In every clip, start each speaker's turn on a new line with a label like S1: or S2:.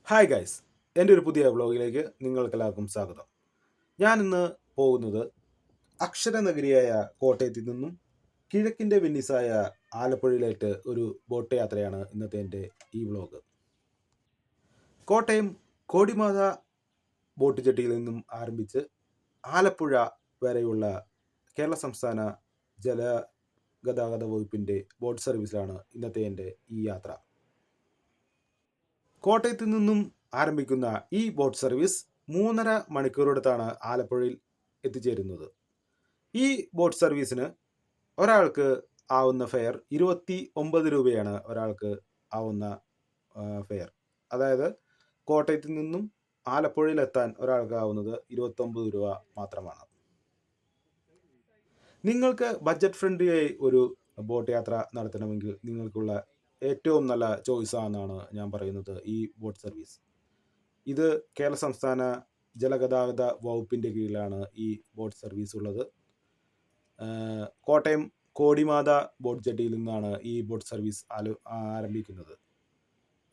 S1: Hi guys, എൻ്റെ ഒരു പുതിയ വ്ളോഗിലേക്ക് നിങ്ങൾക്കെല്ലാവർക്കും സ്വാഗതം. ഞാൻ ഇന്ന് പോകുന്നത് അക്ഷരനഗരിയായ കോട്ടയത്തിൽ നിന്നും കിഴക്കിൻ്റെ വെന്നീസായ ആലപ്പുഴയിലേക്ക് ഒരു ബോട്ട് യാത്രയാണ് ഇന്നത്തെ എൻ്റെ ഈ വ്ളോഗ്. കോട്ടയം കോടിമാത ബോട്ട് ജെട്ടിയിൽ നിന്നും ആരംഭിച്ച് ആലപ്പുഴ വരെയുള്ള കേരള സംസ്ഥാന ജലഗതാഗത വകുപ്പിൻ്റെ ബോട്ട് സർവീസിലാണ് ഇന്നത്തെ എൻ്റെ ഈ യാത്ര. കോട്ടയത്ത് നിന്നും ആരംഭിക്കുന്ന ഈ ബോട്ട് സർവീസ് 3.5 മണിക്കൂറെടുത്താണ് ആലപ്പുഴയിൽ എത്തിച്ചേരുന്നത്. ഈ ബോട്ട് സർവീസിന് ഒരാൾക്ക് ആവുന്ന ഫെയർ 29 രൂപയാണ് ഒരാൾക്ക് ആവുന്ന ഫെയർ. അതായത് കോട്ടയത്ത് നിന്നും ആലപ്പുഴയിലെത്താൻ ഒരാൾക്ക് ആവുന്നത് 29 രൂപ മാത്രമാണ്. നിങ്ങൾക്ക് ബഡ്ജറ്റ് ഫ്രണ്ട്ലി ആയി ഒരു ബോട്ട് യാത്ര നടത്തണമെങ്കിൽ നിങ്ങൾക്കുള്ള ഏറ്റവും നല്ല ചോയ്സാണെന്നാണ് ഞാൻ പറയുന്നത് ഈ ബോട്ട് സർവീസ്. ഇത് കേരള സംസ്ഥാന ജലഗതാഗത വകുപ്പിൻ്റെ കീഴിലാണ് ഈ ബോട്ട് സർവീസ് ഉള്ളത്. കോട്ടയം കോടിമാത ബോട്ട് ജെട്ടിയിൽ നിന്നാണ് ഈ ബോട്ട് സർവീസ് ആരംഭിക്കുന്നത്.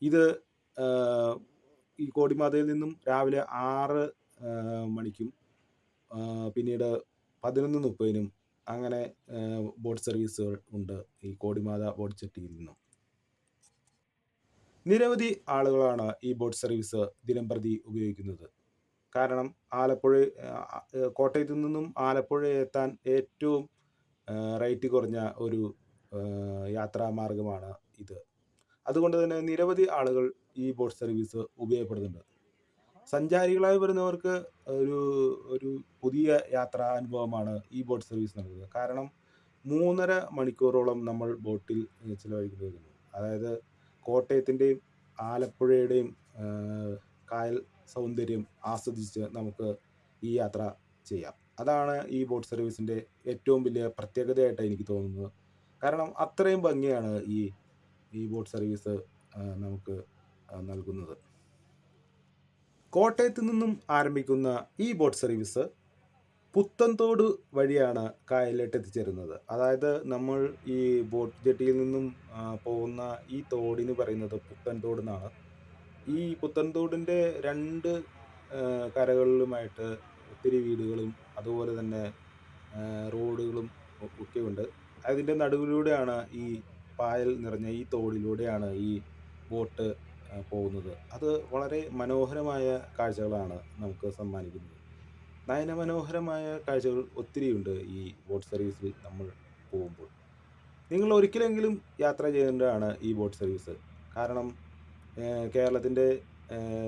S1: ഇത് ഈ കോടിമാതയിൽ നിന്നും രാവിലെ 6 മണിക്കും പിന്നീട് 11:30 അങ്ങനെ ബോട്ട് സർവീസുകൾ ഉണ്ട് ഈ കോടിമാത ബോട്ട് ജെട്ടിയിൽ നിന്നും. നിരവധി ആളുകളാണ് ഈ ബോട്ട് സർവീസ് ദിനംപ്രതി ഉപയോഗിക്കുന്നത്. കാരണം കോട്ടയത്തു നിന്നും ആലപ്പുഴ എത്താൻ ഏറ്റവും റേറ്റ് കുറഞ്ഞ ഒരു യാത്രാ മാർഗമാണ് ഇത്. അതുകൊണ്ട് തന്നെ നിരവധി ആളുകൾ ഈ ബോട്ട് സർവീസ് ഉപയോഗപ്പെടുന്നുണ്ട്. സഞ്ചാരികളായി വരുന്നവർക്ക് ഒരു പുതിയ യാത്രാ അനുഭവമാണ് ഈ ബോട്ട് സർവീസ് നൽകുന്നത്. കാരണം 3.5 മണിക്കൂറോളം നമ്മൾ ബോട്ടിൽ ചിലവഴിക്കേണ്ടി വരുന്നു. അതായത് കോട്ടയത്തിൻ്റെയും ആലപ്പുഴയുടെയും കായൽ സൗന്ദര്യം ആസ്വദിച്ച് നമുക്ക് ഈ യാത്ര ചെയ്യാം. അതാണ് ഈ ബോട്ട് സർവീസിൻ്റെ ഏറ്റവും വലിയ പ്രത്യേകതയായിട്ട് എനിക്ക് തോന്നുന്നത്. കാരണം അത്രയും ഭംഗിയാണ് ഈ ബോട്ട് സർവീസ് നമുക്ക് നൽകുന്നത്. കോട്ടയത്ത് നിന്നും ആരംഭിക്കുന്ന ഈ ബോട്ട് സർവീസ് പുത്തൻതോട് വഴിയാണ് കായലിലേക്ക് എത്തിച്ചേരുന്നത്. അതായത് നമ്മൾ ഈ ബോട്ട് ജെട്ടിയിൽ നിന്നും പോകുന്ന ഈ തോടിന് പറയുന്നത് പുത്തൻതോട് എന്നാണ്. ഈ പുത്തൻതോടിൻ്റെ 2 കരകളിലുമായിട്ട് ഒത്തിരി വീടുകളും അതുപോലെ തന്നെ റോഡുകളും ഒക്കെയുണ്ട്. അതിൻ്റെ നടുവിലൂടെയാണ് ഈ പായൽ നിറഞ്ഞ ഈ തോടിലൂടെയാണ് ഈ ബോട്ട് പോകുന്നത്. അത് വളരെ മനോഹരമായ കാഴ്ചകളാണ് നമുക്ക് സമ്മാനിക്കുന്നത്. നയനമനോഹരമായ കാഴ്ചകൾ ഒത്തിരിയുണ്ട് ഈ ബോട്ട് സർവീസിൽ നമ്മൾ പോകുമ്പോൾ. നിങ്ങൾ ഒരിക്കലെങ്കിലും യാത്ര ചെയ്യേണ്ടതാണ് ഈ ബോട്ട് സർവീസ്. കാരണം കേരളത്തിൻ്റെ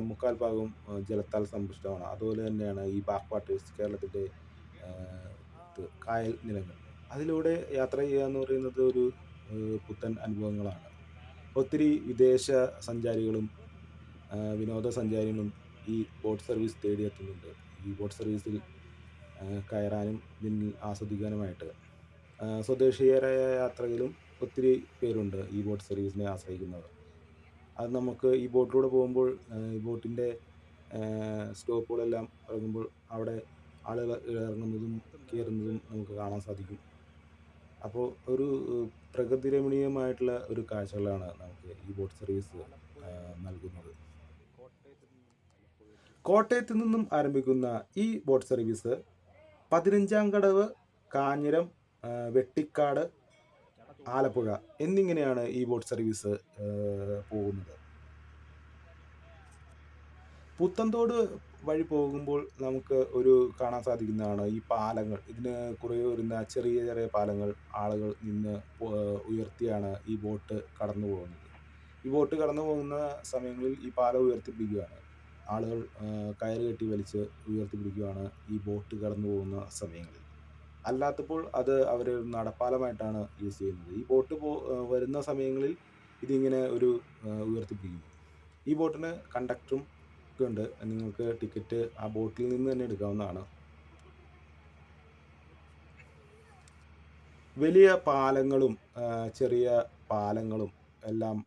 S1: 3/4 ഭാഗവും ജലത്താൽ സമ്പുഷ്ടമാണ്. അതുപോലെ തന്നെയാണ് ഈ ബാക്ക് വാട്ടേഴ്സ്, കേരളത്തിൻ്റെ കായൽ നിലങ്ങൾ. അതിലൂടെ യാത്ര ചെയ്യുക എന്ന് പറയുന്നത് ഒരു പുത്തൻ അനുഭവങ്ങളാണ്. ഒത്തിരി വിദേശ സഞ്ചാരികളും വിനോദസഞ്ചാരികളും ഈ ബോട്ട് സർവീസ് തേടിയെത്തുന്നുണ്ട്. ഈ ബോട്ട് സർവീസിൽ കയറാനും ഇതിൽ ആസ്വദിക്കാനുമായിട്ട് സ്വദേശീയരായ യാത്രികരും ഒത്തിരി പേരുണ്ട് ഈ ബോട്ട് സർവീസിനെ ആശ്രയിക്കുന്നവർ. അത് നമുക്ക് ഈ ബോട്ടിലൂടെ പോകുമ്പോൾ ഈ ബോട്ടിൻ്റെ സ്റ്റോപ്പുകളെല്ലാം ഇറങ്ങുമ്പോൾ അവിടെ ആളുകൾ ഇറങ്ങുന്നതും കയറുന്നതും നമുക്ക് കാണാൻ സാധിക്കും. അപ്പോൾ ഒരു പ്രകൃതി രമണീയമായിട്ടുള്ള ഒരു കാഴ്ചകളാണ് നമുക്ക് ഈ ബോട്ട് സർവീസ് നൽകുന്നത്. കോട്ടയത്ത് നിന്നും ആരംഭിക്കുന്ന ഈ ബോട്ട് സർവീസ് 15-ാം കടവ്, കാഞ്ഞിരം, വെട്ടിക്കാട്, ആലപ്പുഴ എന്നിങ്ങനെയാണ് ഈ ബോട്ട് സർവീസ് പോകുന്നത്. പുത്തൻതോട് വഴി പോകുമ്പോൾ നമുക്ക് കാണാൻ സാധിക്കുന്നതാണ് ഈ പാലങ്ങൾ. ഇതിന് കുറേ വരുന്ന ചെറിയ ചെറിയ പാലങ്ങൾ ആളുകൾ നിന്ന് ഉയർത്തിയാണ് ഈ ബോട്ട് കടന്നു പോകുന്നത്. ഈ ബോട്ട് കടന്നു പോകുന്ന സമയങ്ങളിൽ ഈ പാലം ഉയർത്തിപ്പിടിക്കുകയാണ്. ആളുകൾ കയറ് കെട്ടി വലിച്ച് ഉയർത്തിപ്പിടിക്കുകയാണ് ഈ ബോട്ട് കടന്നു പോകുന്ന സമയങ്ങളിൽ. അല്ലാത്തപ്പോൾ അത് അവർ നടപ്പാലമായിട്ടാണ് യൂസ് ചെയ്യുന്നത്. ഈ ബോട്ട് വരുന്ന സമയങ്ങളിൽ ഇതിങ്ങനെ ഉയർത്തിപ്പിടിക്കുന്നു. ഈ ബോട്ടിന് കണ്ടക്ടറും ഒക്കെ ഉണ്ട്. നിങ്ങൾക്ക് ടിക്കറ്റ് ആ ബോട്ടിൽ നിന്ന് തന്നെ എടുക്കാവുന്നതാണ്. വലിയ പാലങ്ങളും ചെറിയ പാലങ്ങളും എല്ലാം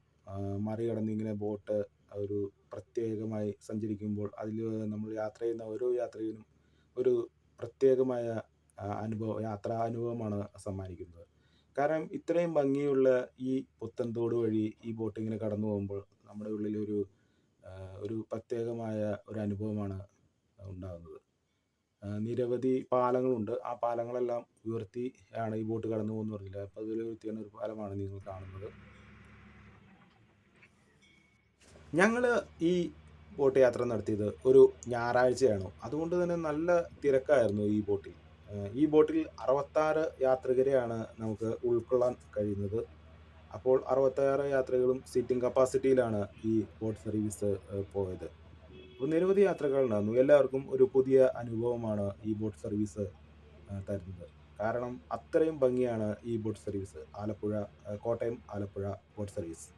S1: മറികടന്ന് ഇങ്ങനെ ബോട്ട് ഒരു പ്രത്യേകമായി സഞ്ചരിക്കുമ്പോൾ അതിൽ നമ്മൾ യാത്ര ചെയ്യുന്ന ഓരോ യാത്രികനും ഒരു പ്രത്യേകമായ യാത്രാ അനുഭവമാണ് സമ്മാനിക്കുന്നത്. കാരണം ഇത്രയും ഭംഗിയുള്ള ഈ പുത്തൻതോട് വഴി ഈ ബോട്ട് ഇങ്ങനെ കടന്നു പോകുമ്പോൾ നമ്മുടെ ഉള്ളിലൊരു ഒരു പ്രത്യേകമായ ഒരു അനുഭവമാണ് ഉണ്ടാകുന്നത്. നിരവധി പാലങ്ങളുണ്ട്. ആ പാലങ്ങളെല്ലാം ഉയർത്തി ആണ് ഈ ബോട്ട് കടന്നു പോകുമെന്ന് പറഞ്ഞില്ല. അപ്പോൾ അതിൽ ഉയർത്തിയാണ് ഒരു പാലമാണ് നിങ്ങൾ കാണുന്നത്. ഞങ്ങൾ ഈ ബോട്ട് യാത്ര നടത്തിയത് ഒരു ഞായറാഴ്ചയാണ്. അതുകൊണ്ട് തന്നെ നല്ല തിരക്കായിരുന്നു ഈ ബോട്ടിൽ. ഈ ബോട്ടിൽ 66 യാത്രികരെയാണ് നമുക്ക് ഉൾക്കൊള്ളാൻ കഴിയുന്നത്. അപ്പോൾ 66 യാത്രകളും സീറ്റിംഗ് കപ്പാസിറ്റിയിലാണ് ഈ ബോട്ട് സർവീസ് പോയത്. അപ്പോൾ നിരവധി യാത്രകളുണ്ടായിരുന്നു. എല്ലാവർക്കും ഒരു പുതിയ അനുഭവമാണ് ഈ ബോട്ട് സർവീസ് തരുന്നത്. കാരണം അത്രയും ഭംഗിയാണ് ഈ boat service. Kottayam Alappuzha boat service.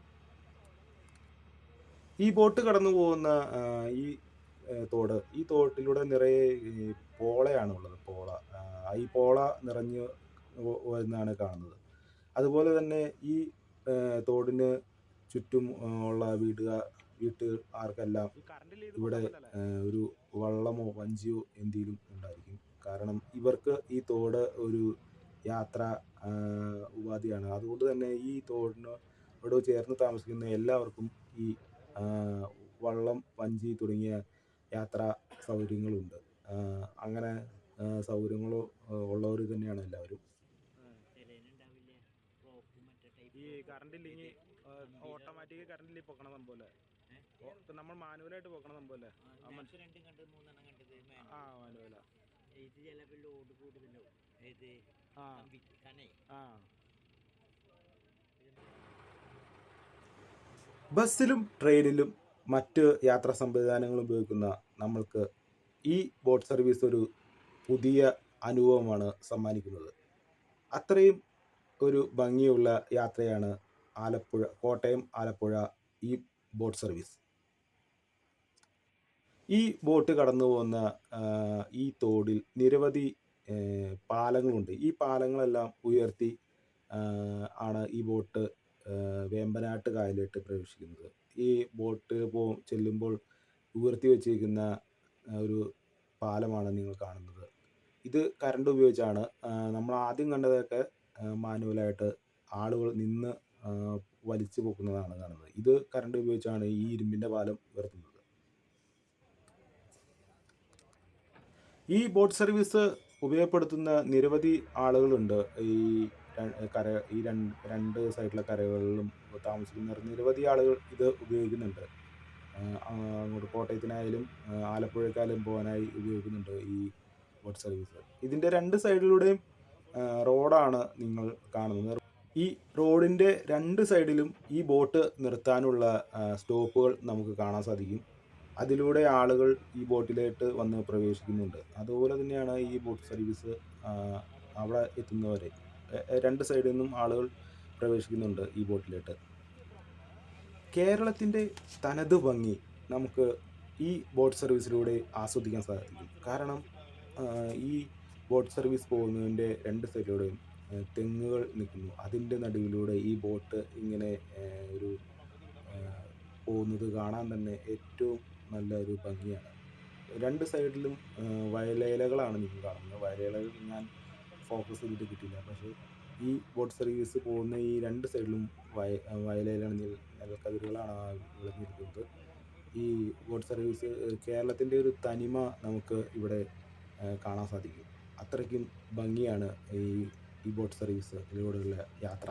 S1: ഈ ബോട്ട് കടന്നു പോകുന്ന ഈ തോട്ടിലൂടെ നിറയെ ഈ പോളയാണുള്ളത്. ഈ പോള നിറഞ്ഞ് വരുന്നതാണ് കാണുന്നത്. അതുപോലെ തന്നെ ഈ തോടിന് ചുറ്റും ഉള്ള വീട്ടുകാർക്കെല്ലാം ഇവിടെ ഒരു വള്ളമോ വഞ്ചിയോ എന്തെങ്കിലും ഉണ്ടായിരിക്കും. കാരണം ഇവർക്ക് ഈ തോട് ഒരു യാത്രാ ഉപാധിയാണ്. അതുകൊണ്ട് തന്നെ ഈ തോടിനോട് ചേർന്ന് താമസിക്കുന്ന എല്ലാവർക്കും ഈ വള്ളം, വഞ്ചി തുടങ്ങിയ യാത്രാ സൗകര്യങ്ങളുണ്ട്. അങ്ങനെ സൗകര്യങ്ങൾ ഉള്ളവർ തന്നെയാണ് എല്ലാവരും.
S2: ഈ കറണ്ടില്ലെങ്കിൽ ഓട്ടോമാറ്റിക് കറണ്ടിൽ പൊക്കണ സംഭവല്ലേ, നമ്മൾ മാനുവലായിട്ട് പൊക്കണ സംഭവല്ലേ? മാനുവലാ. ഇത് ചിലപ്പോൾ ലോഡ് കൂടുതലോ
S1: ബസ്സിലും ട്രെയിനിലും മറ്റ് യാത്രാ സംവിധാനങ്ങളും ഉപയോഗിക്കുന്ന നമ്മൾക്ക് ഈ ബോട്ട് സർവീസ് ഒരു പുതിയ അനുഭവമാണ് സമ്മാനിക്കുന്നത്. അത്രയും ഒരു ഭംഗിയുള്ള യാത്രയാണ് കോട്ടയം ആലപ്പുഴ ഈ ബോട്ട് സർവീസ്. ഈ ബോട്ട് കടന്നു പോകുന്ന ഈ തോടിൽ നിരവധി പാലങ്ങളുണ്ട്. ഈ പാലങ്ങളെല്ലാം ഉയർത്തി ആണ് ഈ ബോട്ട് വേമ്പനാട്ട് കായലിലേക്ക് പ്രവേശിക്കുന്നത്. ഈ ബോട്ട് ചെല്ലുമ്പോൾ ഉയർത്തി വെച്ചിരിക്കുന്ന ഒരു പാലമാണ് നിങ്ങൾ കാണുന്നത്. ഇത് കറണ്ട് ഉപയോഗിച്ചാണ്. നമ്മൾ ആദ്യം കണ്ടതൊക്കെ മാനുവലായിട്ട് ആളുകൾ നിന്ന് വലിച്ചു പൊക്കുന്നതാണ് കാണുന്നത്. ഇത് കറണ്ട് ഉപയോഗിച്ചാണ് ഈ ഇരുമ്പിൻ്റെ പാലം ഉയർത്തുന്നത്. ഈ ബോട്ട് സർവീസ് ഉപയോഗപ്പെടുത്തുന്ന നിരവധി ആളുകളുണ്ട്. ഈ രണ്ട് സൈഡിലെ കരകളിലും താമസിക്കുന്ന നിരവധി ആളുകൾ ഇത് ഉപയോഗിക്കുന്നുണ്ട്. അങ്ങോട്ട് കോട്ടയത്തിനായാലും ആലപ്പുഴക്കായാലും പോകാനായി ഉപയോഗിക്കുന്നുണ്ട് ഈ ബോട്ട് സർവീസ്. ഇതിൻ്റെ രണ്ട് സൈഡിലൂടെയും റോഡാണ് നിങ്ങൾ കാണുന്നത്. ഈ റോഡിൻ്റെ രണ്ട് സൈഡിലും ഈ ബോട്ട് നിർത്താനുള്ള സ്റ്റോപ്പുകൾ നമുക്ക് കാണാൻ സാധിക്കും. അതിലൂടെ ആളുകൾ ഈ ബോട്ടിലേക്ക് വന്ന് പ്രവേശിക്കുന്നുണ്ട്. അതുപോലെ തന്നെയാണ് ഈ ബോട്ട് സർവീസ് അവിടെ എത്തുന്നവരെ രണ്ട് സൈഡിൽ നിന്നും ആളുകൾ പ്രവേശിക്കുന്നുണ്ട് ഈ ബോട്ടിലേക്ക്. കേരളത്തിൻ്റെ തനത് ഭംഗി നമുക്ക് ഈ ബോട്ട് സർവീസിലൂടെ ആസ്വദിക്കാൻ സാധിക്കും. കാരണം ഈ ബോട്ട് സർവീസ് പോകുന്നതിൻ്റെ രണ്ട് സൈഡിലൂടെയും തെങ്ങുകൾ നിൽക്കുന്നു. അതിൻ്റെ നടുവിലൂടെ ഈ ബോട്ട് ഇങ്ങനെ ഒരു പോകുന്നത് കാണാൻ തന്നെ ഏറ്റവും നല്ല ഒരു ഭംഗിയാണ്. രണ്ട് സൈഡിലും വയലേലകളാണ് നിങ്ങൾ കാണുന്നത്. വയലേലകൾ ഞാൻ ഫോക്കസ് ചെയ്തിട്ട് കിട്ടിയില്ല. പക്ഷേ ഈ ബോട്ട് സർവീസ് പോകുന്ന ഈ രണ്ട് സൈഡിലും വയലേലാണ്, നെൽക്കതിരുകളാണ് വിളഞ്ഞിരിക്കുന്നത്. ഈ ബോട്ട് സർവീസ് കേരളത്തിൻ്റെ ഒരു തനിമ നമുക്ക് ഇവിടെ കാണാൻ സാധിക്കും. അത്രയ്ക്കും ഭംഗിയാണ് ഈ ബോട്ട് സർവീസിലൂടെയുള്ള യാത്ര.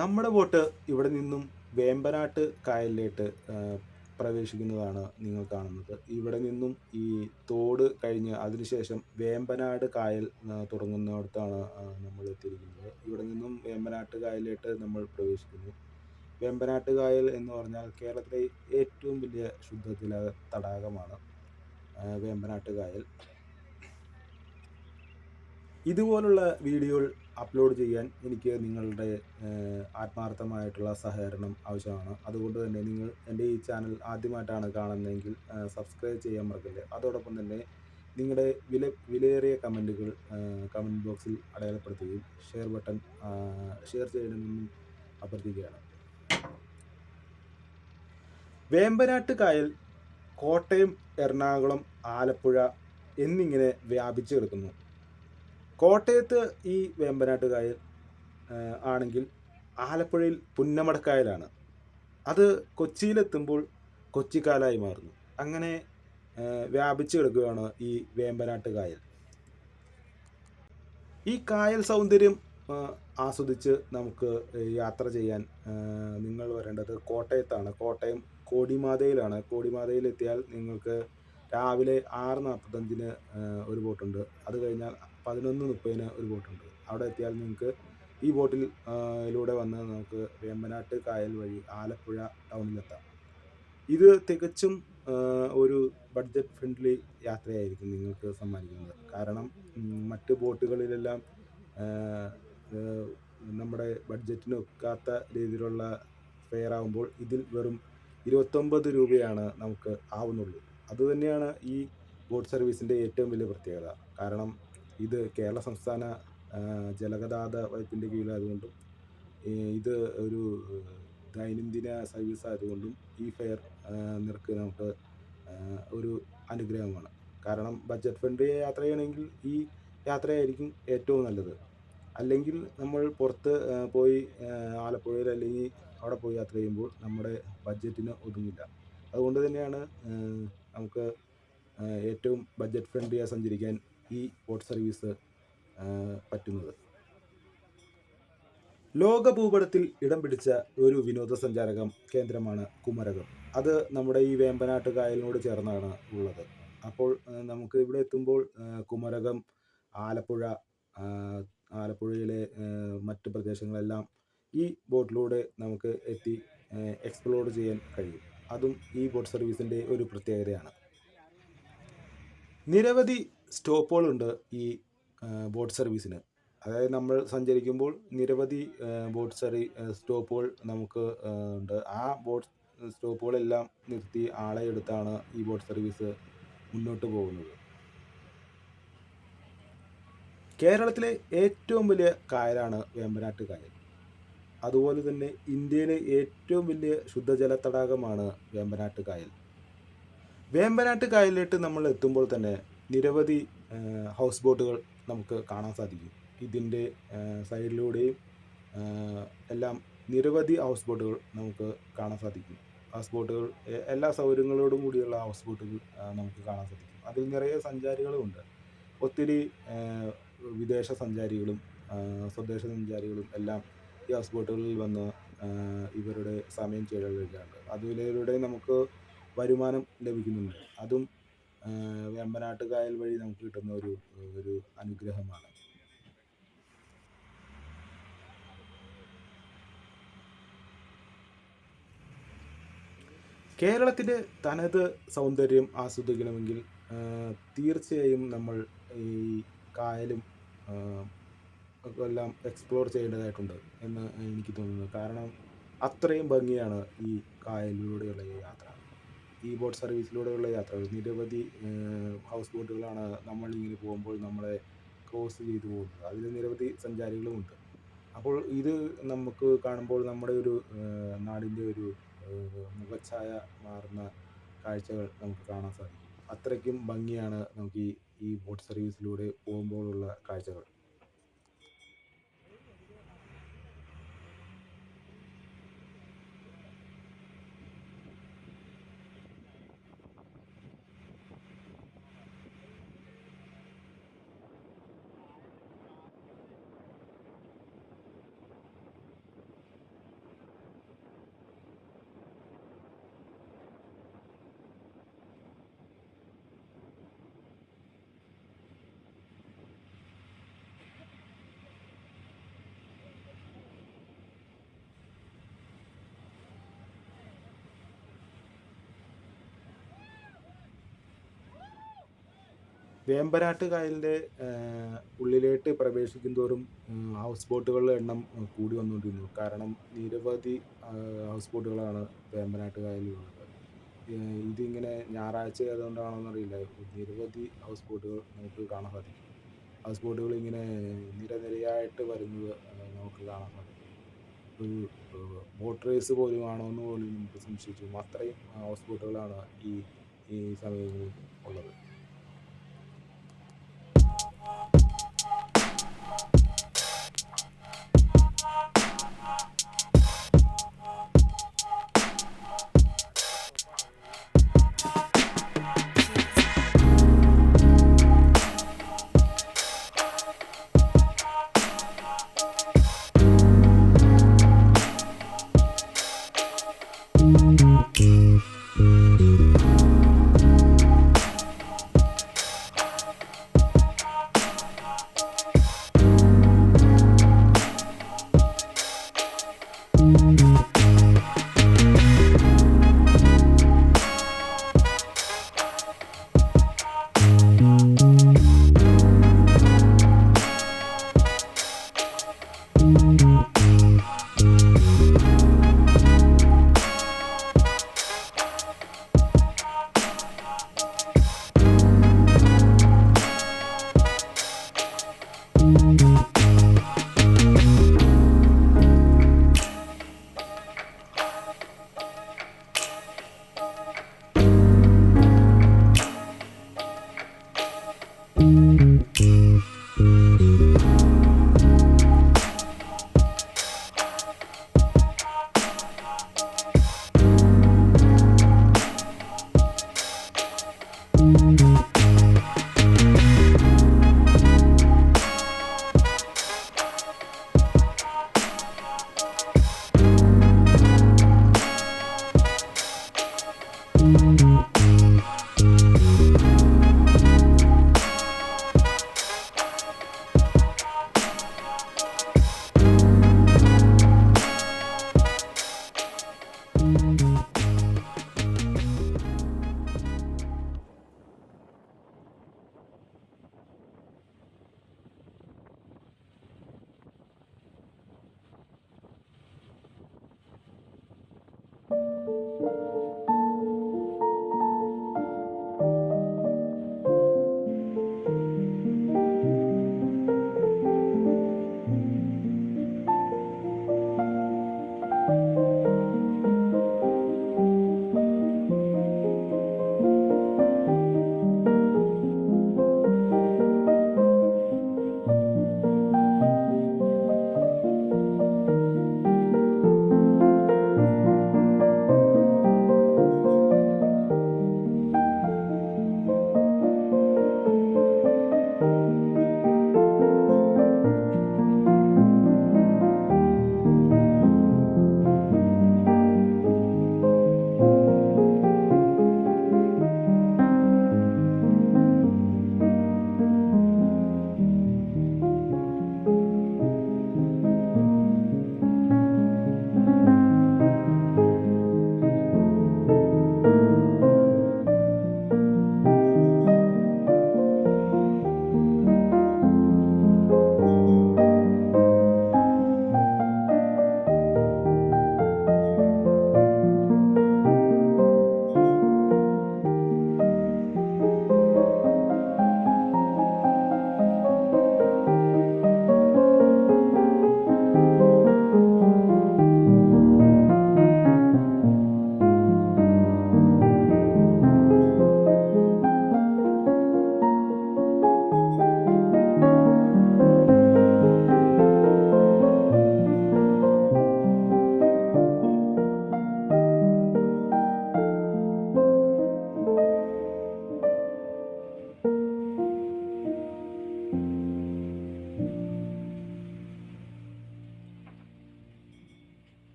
S1: നമ്മുടെ ബോട്ട് ഇവിടെ നിന്നും വേമ്പനാട്ട് കായലിലേക്ക് പ്രവേശിക്കുന്നതാണ് നിങ്ങൾ കാണുന്നത്. ഇവിടെ നിന്നും ഈ തോട് കഴിഞ്ഞ് അതിനുശേഷം വേമ്പനാട് കായൽ തുടങ്ങുന്നിടത്താണ് നമ്മൾ എത്തിയിരിക്കുന്നത്. ഇവിടെ നിന്നും വേമ്പനാട്ട് കായലിലേക്ക് നമ്മൾ പ്രവേശിക്കുന്നു. വേമ്പനാട്ട് കായൽ എന്ന് പറഞ്ഞാൽ കേരളത്തിലെ ഏറ്റവും വലിയ ശുദ്ധജല തടാകമാണ് വേമ്പനാട്ട് കായൽ. ഇതുപോലുള്ള വീഡിയോകൾ അപ്ലോഡ് ചെയ്യാൻ എനിക്ക് നിങ്ങളുടെ ആത്മാർത്ഥമായിട്ടുള്ള സഹകരണം ആവശ്യമാണ്. അതുകൊണ്ട് തന്നെ നിങ്ങൾ എൻ്റെ ഈ ചാനൽ ആദ്യമായിട്ടാണ് കാണുന്നതെങ്കിൽ സബ്സ്ക്രൈബ് ചെയ്യാൻ മറക്കല്ലേ. അതോടൊപ്പം തന്നെ നിങ്ങളുടെ വിലയേറിയ കമൻറ്റുകൾ കമൻറ്റ് ബോക്സിൽ അടയാളപ്പെടുത്തുകയും ഷെയർ ചെയ്യണമെന്നും അഭ്യർത്ഥിക്കുകയാണ്. വേമ്പനാട്ട് കായൽ കോട്ടയം, എറണാകുളം, ആലപ്പുഴ എന്നിങ്ങനെ വ്യാപിച്ചു കിടക്കുന്നു. കോട്ടയത്ത് ഈ വേമ്പനാട്ട് കായൽ ആണെങ്കിൽ ആലപ്പുഴയിൽ പുന്നമടക്കായലാണ്. അത് കൊച്ചിയിലെത്തുമ്പോൾ കൊച്ചിക്കായലായി മാറുന്നു. അങ്ങനെ വ്യാപിച്ചു കിടക്കുകയാണ് ഈ വേമ്പനാട്ട് കായൽ. ഈ കായൽ സൗന്ദര്യം ആസ്വദിച്ച് നമുക്ക് യാത്ര ചെയ്യാൻ നിങ്ങൾ വരേണ്ടത് കോട്ടയത്താണ്. കോട്ടയം കോടിമാതയിലാണ്. കോടിമാതയിലെത്തിയാൽ നിങ്ങൾക്ക് രാവിലെ 6:45 ഒരു ബോട്ടുണ്ട്. അത് കഴിഞ്ഞാൽ 11:30 ഒരു ബോട്ടുണ്ട്. അവിടെ എത്തിയാൽ നിങ്ങൾക്ക് ഈ ബോട്ടിൽ ലൂടെ വന്ന് നമുക്ക് വേമ്പനാട്ട് കായൽ വഴി ആലപ്പുഴ ടൗണിലെത്താം. ഇത് തികച്ചും ഒരു ബഡ്ജറ്റ് ഫ്രണ്ട്ലി യാത്രയായിരിക്കും നിങ്ങൾക്ക് സമ്മാനിക്കുന്നത്. കാരണം മറ്റ് ബോട്ടുകളിലെല്ലാം നമ്മുടെ ബഡ്ജറ്റിന് ഒക്കാത്ത രീതിയിലുള്ള ഫെയർ ആകുമ്പോൾ ഇതിൽ വെറും 29 രൂപയാണ് നമുക്ക് ആവുന്നുള്ളൂ. അതുതന്നെയാണ് ഈ ബോട്ട് സർവീസിൻ്റെ ഏറ്റവും വലിയ പ്രത്യേകത. കാരണം ഇത് കേരള സംസ്ഥാന ജലഗതാഗത വകുപ്പിൻ്റെ കീഴിലായതുകൊണ്ടും ഇത് ഒരു ദൈനംദിന സർവീസ് ആയതുകൊണ്ടും ഈ ഫെയർ നിരക്ക് നമുക്ക് ഒരു അനുഗ്രഹമാണ്. കാരണം ബഡ്ജറ്റ് ഫ്രണ്ട്ലി യാത്ര ചെയ്യണമെങ്കിൽ ഈ യാത്രയായിരിക്കും ഏറ്റവും നല്ലത്. അല്ലെങ്കിൽ നമ്മൾ പുറത്ത് പോയി ആലപ്പുഴയിൽ അല്ലെങ്കിൽ അവിടെ പോയി യാത്ര ചെയ്യുമ്പോൾ നമ്മുടെ ബഡ്ജറ്റിന് ഒതുങ്ങില്ല. അതുകൊണ്ട് തന്നെയാണ് നമുക്ക് ഏറ്റവും ബഡ്ജറ്റ് ഫ്രണ്ട്ലിയായി സഞ്ചരിക്കാൻ ഈ ബോട്ട് സർവീസ് പറ്റുന്നത്. ലോക ഭൂപടത്തിൽ ഇടം പിടിച്ച ഒരു വിനോദസഞ്ചാര കേന്ദ്രമാണ് കുമരകം. അത് നമ്മുടെ ഈ വേമ്പനാട്ട് കായലിനോട് ചേർന്നാണ് ഉള്ളത്. അപ്പോൾ നമുക്ക് ഇവിടെ എത്തുമ്പോൾ കുമരകം, ആലപ്പുഴ, ആലപ്പുഴയിലെ മറ്റ് പ്രദേശങ്ങളെല്ലാം ഈ ബോട്ടിലൂടെ നമുക്ക് എത്തി എക്സ്പ്ലോർ ചെയ്യാൻ കഴിയും. അതും ഈ ബോട്ട് സർവീസിൻ്റെ ഒരു പ്രത്യേകതയാണ്. നിരവധി സ്റ്റോപ്പുകളുണ്ട് ഈ ബോട്ട് സർവീസിന്. അതായത് നമ്മൾ സഞ്ചരിക്കുമ്പോൾ നിരവധി ബോട്ട് സ്റ്റോപ്പുകൾ നമുക്ക് ഉണ്ട്. ആ ബോട്ട് സ്റ്റോപ്പുകളെല്ലാം നിർത്തി ആളെ എടുത്താണ് ഈ ബോട്ട് സർവീസ് മുന്നോട്ട് പോകുന്നത്. കേരളത്തിലെ ഏറ്റവും വലിയ കായലാണ് വേമ്പനാട്ട് കായൽ. അതുപോലെ തന്നെ ഇന്ത്യയിലെ ഏറ്റവും വലിയ ശുദ്ധജല തടാകമാണ് വേമ്പനാട്ട് കായൽ. വേമ്പനാട്ട് കായലിലേക്ക് നമ്മൾ എത്തുമ്പോൾ തന്നെ നിരവധി ഹൗസ് ബോട്ടുകൾ നമുക്ക് കാണാൻ സാധിക്കും. ഇതിൻ്റെ സൈഡിലൂടെയും എല്ലാം നിരവധി ഹൗസ് ബോട്ടുകൾ നമുക്ക് കാണാൻ സാധിക്കും. ഹൗസ് ബോട്ടുകൾ എല്ലാ സൗകര്യങ്ങളോടും കൂടിയുള്ള ഹൗസ് ബോട്ടുകൾ നമുക്ക് കാണാൻ സാധിക്കും. അതിൽ നിറയെ സഞ്ചാരികളുമുണ്ട്. ഒത്തിരി വിദേശ സഞ്ചാരികളും സ്വദേശ സഞ്ചാരികളും എല്ലാം ഈ ഹൗസ് ബോട്ടുകളിൽ വന്ന് ഇവരുടെ സമയം ചെലവഴിക്കാറുണ്ട്. അതിലൂടെ നമുക്ക് വരുമാനം ലഭിക്കുന്നുണ്ട്. അതും വേമ്പനാട്ട് കായൽ വഴി നമുക്ക് കിട്ടുന്ന ഒരു അനുഗ്രഹമാണ്. കേരളത്തിൻ്റെ തനത് സൗന്ദര്യം ആസ്വദിക്കണമെങ്കിൽ തീർച്ചയായും നമ്മൾ ഈ കായലും എല്ലാം എക്സ്പ്ലോർ ചെയ്യേണ്ടതായിട്ടുണ്ട് എന്ന് എനിക്ക് തോന്നുന്നു. കാരണം അത്രയും ഭംഗിയാണ് ഈ കായലിലൂടെയുള്ള ഈ യാത്ര. ഈ ബോട്ട് സർവീസിലൂടെയുള്ള യാത്രകൾ നിരവധി ഹൗസ് ബോട്ടുകളാണ് നമ്മളിങ്ങനെ പോകുമ്പോൾ നമ്മളെ ക്രോസ് ചെയ്തു പോകുന്നത്. അതിൽ നിരവധി സഞ്ചാരികളുമുണ്ട്. അപ്പോൾ ഇത് നമുക്ക് കാണുമ്പോൾ നമ്മുടെ ഒരു നാടിൻ്റെ ഒരു മുഖച്ഛായ മാറുന്ന കാഴ്ചകൾ നമുക്ക് കാണാൻ സാധിക്കും. അത്രയ്ക്കും ഭംഗിയാണ് നമുക്ക് ഈ ബോട്ട് സർവീസിലൂടെ പോകുമ്പോഴുള്ള കാഴ്ചകൾ. വേമ്പനാട്ട് കായലിൻ്റെ ഉള്ളിലേക്ക് പ്രവേശിക്കും തോറും ഹൗസ് ബോട്ടുകളുടെ എണ്ണം കൂടി വന്നുകൊണ്ടിരുന്നു. കാരണം നിരവധി ഹൗസ് ബോട്ടുകളാണ് വേമ്പനാട്ട് കായലിലുള്ളത്. ഇതിങ്ങനെ ഞായറാഴ്ച ആയതുകൊണ്ടാണോന്നറിയില്ല, നിരവധി ഹൗസ് ബോട്ടുകൾ നമുക്ക് കാണാൻ സാധിക്കും. ഹൗസ് ബോട്ടുകൾ ഇങ്ങനെ നിരനിരയായിട്ട് വരുന്നത് നമുക്ക് കാണാൻ സാധിക്കും. ഒരു ബോട്ട് റേസ് പോലും ആണോ എന്ന് പോലും നമുക്ക് സംശയിച്ചു. അത്രയും ഹൗസ് ബോട്ടുകളാണ് ഈ സമയങ്ങളിൽ ഉള്ളത്.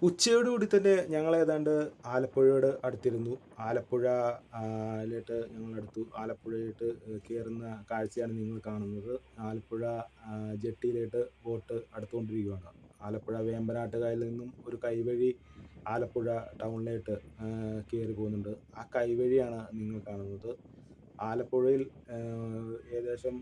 S1: ഉച്ചയോടുകൂടി തന്നെ ഞങ്ങൾ ഏതാണ്ട് ആലപ്പുഴയോട് അടുത്തിരുന്നു. ആലപ്പുഴ യിലോട്ട് ഞങ്ങളടുത്തു. ആലപ്പുഴയിലോട്ട് കയറുന്ന കാഴ്ചയാണ് നിങ്ങൾ കാണുന്നത്. ആലപ്പുഴ ജെട്ടിയിലോട്ട് ബോട്ട് അടുത്തുകൊണ്ടിരിക്കുകയാണ്. ആലപ്പുഴ വേമ്പനാട്ട് കായലിൽ നിന്നും ഒരു കൈവഴി ആലപ്പുഴ ടൗണിലോട്ട് കയറി പോകുന്നുണ്ട്. ആ കൈവഴിയാണ് നിങ്ങൾ കാണുന്നത്. ആലപ്പുഴയിൽ ഏകദേശം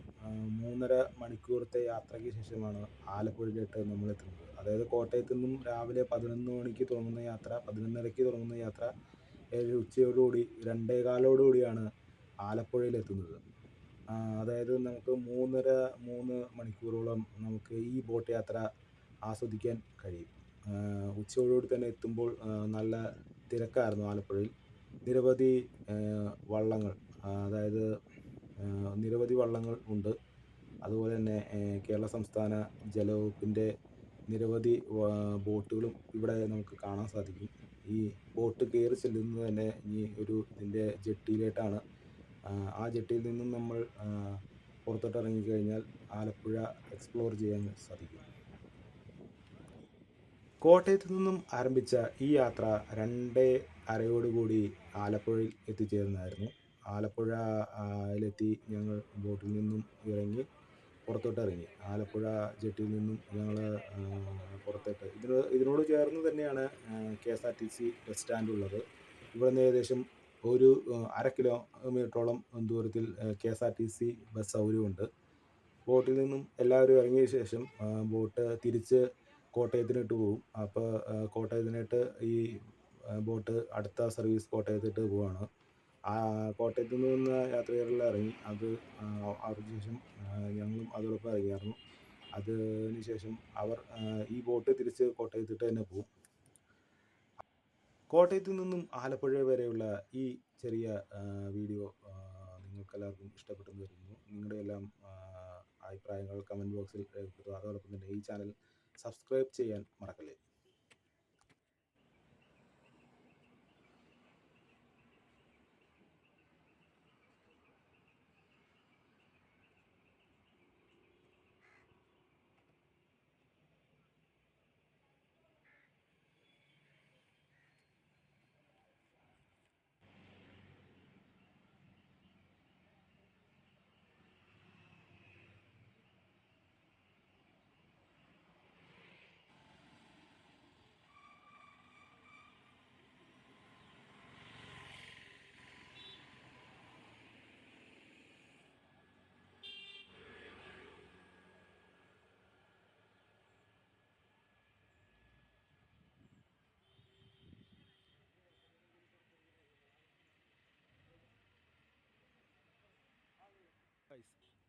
S1: 3.5 മണിക്കൂറത്തെ യാത്രയ്ക്ക് ശേഷമാണ് ആലപ്പുഴയിലോട്ട് നമ്മളെത്തുന്നത്. അതായത് കോട്ടയത്തു നിന്നും രാവിലെ 11 മണിക്ക് തുടങ്ങുന്ന യാത്ര, 11:30ക്ക് തുടങ്ങുന്ന യാത്ര ഉച്ചയോടുകൂടി 2:15 ആലപ്പുഴയിലെത്തുന്നത്. അതായത് നമുക്ക് 3 മണിക്കൂറോളം നമുക്ക് ഈ ബോട്ട് യാത്ര ആസ്വദിക്കാൻ കഴിയും. ഉച്ചയോടുകൂടി തന്നെ എത്തുമ്പോൾ നല്ല തിരക്കായിരുന്നു ആലപ്പുഴയിൽ. നിരവധി വള്ളങ്ങൾ, അതായത് നിരവധി വള്ളങ്ങൾ ഉണ്ട്. അതുപോലെ തന്നെ കേരള സംസ്ഥാന ജലവകുപ്പിൻ്റെ നിരവധി ബോട്ടുകളും ഇവിടെ നമുക്ക് കാണാൻ സാധിക്കും. ഈ ബോട്ട് കയറി ചെല്ലുന്നത് തന്നെ ഇതിൻ്റെ ജെട്ടിയിലോട്ടാണ്. ആ ജെട്ടിയിൽ നിന്നും നമ്മൾ പുറത്തോട്ട് ഇറങ്ങിക്കഴിഞ്ഞാൽ ആലപ്പുഴ എക്സ്പ്ലോർ ചെയ്യാൻ സാധിക്കും. കോട്ടയത്തു നിന്നും ആരംഭിച്ച ഈ യാത്ര 2:30 ആലപ്പുഴയിൽ എത്തിച്ചേർന്നതായിരുന്നു. ആലപ്പുഴയിലെത്തി ഞങ്ങൾ ബോട്ടിൽ നിന്നും ഇറങ്ങി പുറത്തോട്ട് ഇറങ്ങി. ആലപ്പുഴ ജെട്ടിയിൽ നിന്നും ഞങ്ങൾ പുറത്തോട്ട് ഇതിനോട് ചേർന്ന് തന്നെയാണ് KSRTC ബസ് സ്റ്റാൻഡ് ഉള്ളത്. ഇവിടെ നിന്ന് ഏകദേശം ഒരു 1/2 കിലോമീറ്ററോളം ദൂരത്തിൽ KSRTC ബസ് സൗകര്യമുണ്ട്. ബോട്ടിൽ നിന്നും എല്ലാവരും ഇറങ്ങിയ ശേഷം ബോട്ട് തിരിച്ച് കോട്ടയത്തിനിട്ട് പോകും. അപ്പോൾ കോട്ടയത്തിനിട്ട് ഈ ബോട്ട് അടുത്ത സർവീസ് കോട്ടയത്തിട്ട് പോവുകയാണ്. കോട്ടയത്ത് നിന്ന് യാത്രികരെല്ലാം ഇറങ്ങി. അതിനുശേഷം ഞങ്ങളും അതോടൊപ്പം ഇറങ്ങിയായിരുന്നു. അതിന് ശേഷം ഈ ബോട്ട് തിരിച്ച് കോട്ടയത്തിട്ട് തന്നെ പോകും. കോട്ടയത്ത് നിന്നും ആലപ്പുഴ വരെയുള്ള ഈ ചെറിയ വീഡിയോ നിങ്ങൾക്കെല്ലാവർക്കും ഇഷ്ടപ്പെട്ടെന്ന് കരുതുന്നു. നിങ്ങളുടെ എല്ലാം അഭിപ്രായങ്ങൾ കമൻറ്റ് ബോക്സിൽ രേഖപ്പെടുത്തുക. അതോടൊപ്പം തന്നെ ഈ ചാനൽ സബ്സ്ക്രൈബ് ചെയ്യാൻ മറക്കല്ലേ.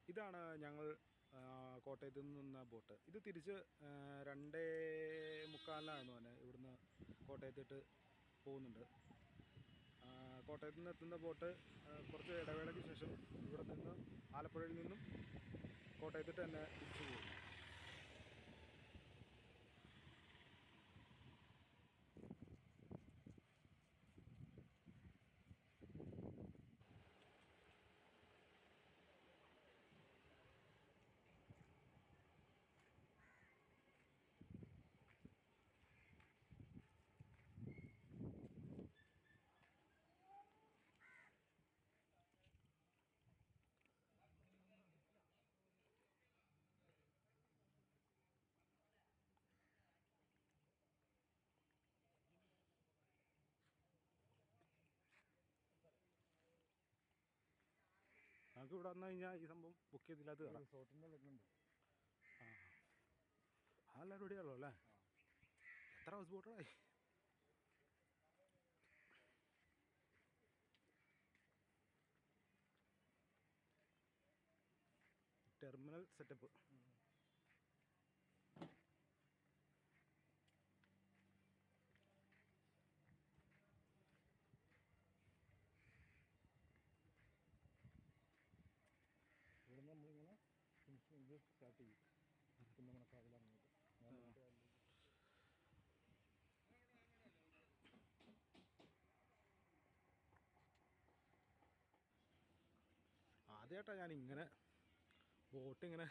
S1: ഇതാണ് ഞങ്ങൾ കോട്ടയത്ത് നിന്ന ബോട്ട്. ഇത് തിരിച്ച് 2:45 തന്നെ ഇവിടുന്ന് കോട്ടയത്തിട്ട് പോകുന്നുണ്ട്. കോട്ടയത്ത് നിന്ന് എത്തുന്ന ബോട്ട് കുറച്ച് ഇടവേളയ്ക്ക് ശേഷം ഇവിടെ നിന്ന് ആലപ്പുഴയിൽ നിന്നും കോട്ടയത്തിട്ട് തന്നെ തിരിച്ചു പോകും. നമുക്ക് ഇവിടെ വന്നു കഴിഞ്ഞാൽ ഈ സംഭവം ബുക്ക് ചെയ്തില്ല, അത് റിസോർട്ടിൻ്റെ വരുന്നുണ്ട്. അതെല്ലാവരും ഇവിടെയുള്ളൂ അല്ലേ? എത്ര ഹൗസ് ബോട്ടുകളായി? Terminal setup. ഇവിടെ നമ്മളിങ്ങനെ സ്റ്റാർട്ട് ചെയ്യും. പിന്നെ മണക്കാവിലങ്ങോട്ട് ആദ്യമായിട്ടാണ് ഞാനിങ്ങനെ ബോട്ടിങ്ങനെ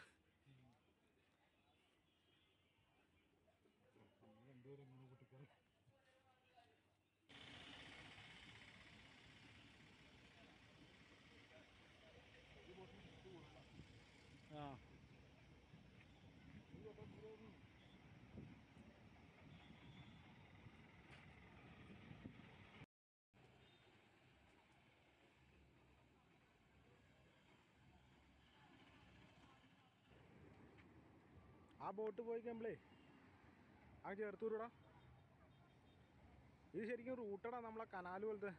S1: ആ ബോട്ട് പോയി കഴിയുമ്പളേ ആ ചേർത്തൂരടാ. ഇത് ശരിക്കും റൂട്ടടാ, നമ്മളെ കനാല് പോലത്തെ.